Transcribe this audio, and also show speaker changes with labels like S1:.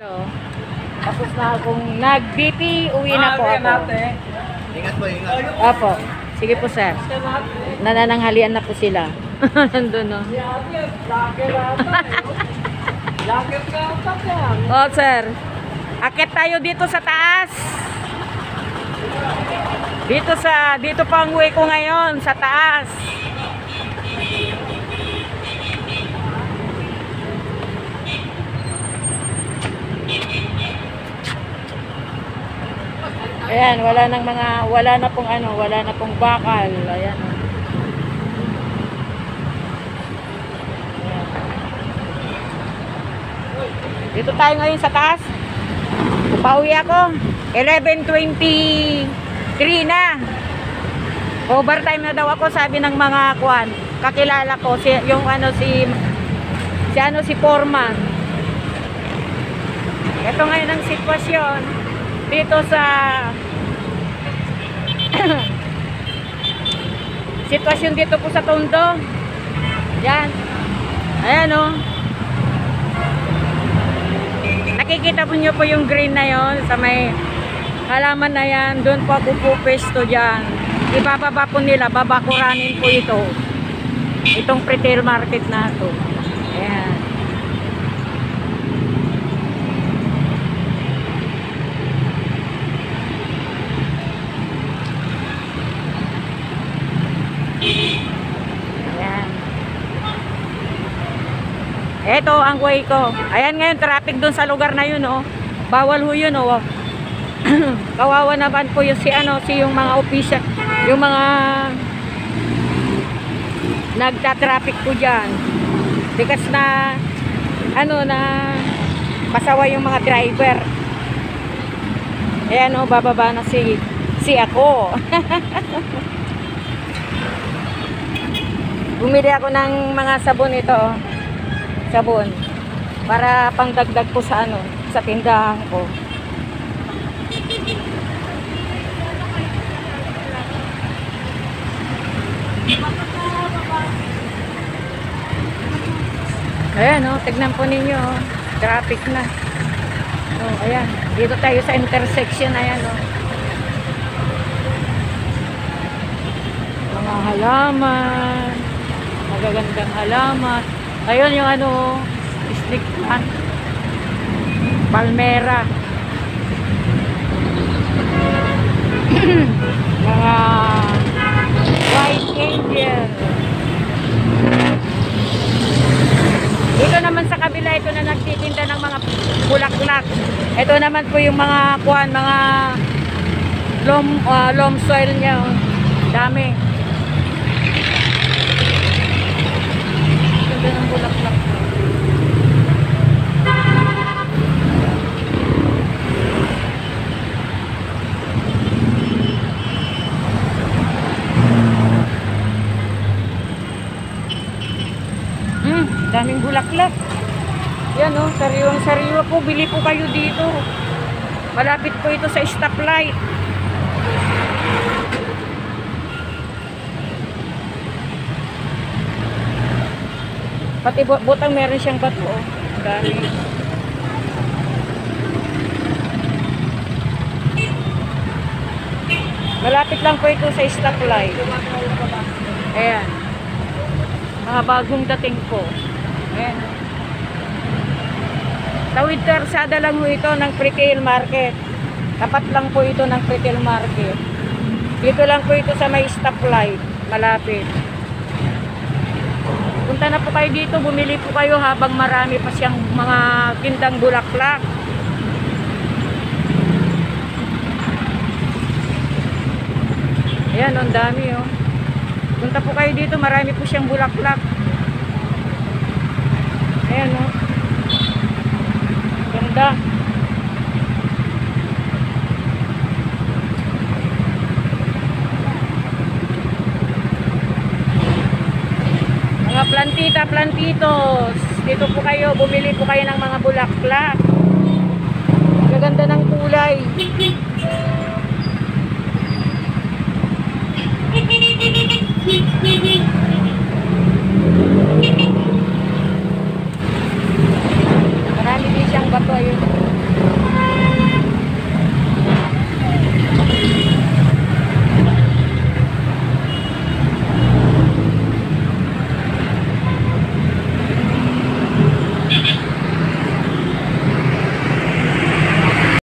S1: So, tapos na akong nag-BP, uwi na po ako.
S2: Ingat po, ingat.
S1: Opo. Sige po, sir. Nanananghalian na po sila. Nandun, no? Oh, sir. Akit tayo dito sa taas. Dito pa ang way ko ngayon, sa taas. Ayan, wala na pong bakal. Ayan. Ayan. Dito tayo ngayon sa taas. Pauwi ako. 11:23 na. Overtime na daw ako, sabi ng mga kakilala ko, si Foreman. Ito ngayon ang sitwasyon dito sa sitwasyon dito po sa Tondo. Yan. Ayan, oh. Nakikita po nyo po yung green na yon sa may halaman na yan. Doon po ako pupesto dyan. Ibababa po nila, babakuranin po ito. Itong retail market na ito. Ayan. Ayan. Ito ang way ko. Ayan ngayon, traffic doon sa lugar na yun, oh. Bawal ho yun, oh. Kawawa naman po yung yung mga official, yung mga nagta-traffic po dyan. Because na pasawa yung mga driver. Ayan, oh, bababa na si ako. Bumili ako ng mga sabon ito, oh. Sabon para pangdagdag ko sa sa tindahan ko. Ayan, oh, tignan po ninyo, oh. Traffic na. Oh, ayan, dito tayo sa intersection. Ayan, oh. Mga halaman, magagandang halaman. Ayun yung snake plant, palmera. Mga white angel. Dito naman sa kabila, ito na nagtitinda ng mga bulaklak. Ito naman po yung mga mga loam soil niya, oh. Dami. Ganda ng bulaklak. Daming bulaklak. Yan, oh, sariwang-sariwa po. Bili po kayo dito. Malapit po ito sa stoplight. Pati butang meron siyang bato, oh. Dami. Malapit lang po ito sa stoplight. Ayan. Mga bagong dating po. Ayan. Tawid karsada lang po ito ng retail market. Tapat lang po ito ng retail market. Dito lang po ito sa may stoplight. Malapit. Punta na po kayo dito. Bumili po kayo habang marami pa siyang mga tindang bulaklak. Ayan, ang dami, oh. Punta po kayo dito. Marami po siyang bulaklak. Ayan, oh. Ganda. Mga plantitos. Dito po kayo, bumili po kayo ng mga bulaklak. Gaganda ng kulay. Marami din siyang bato, ayun.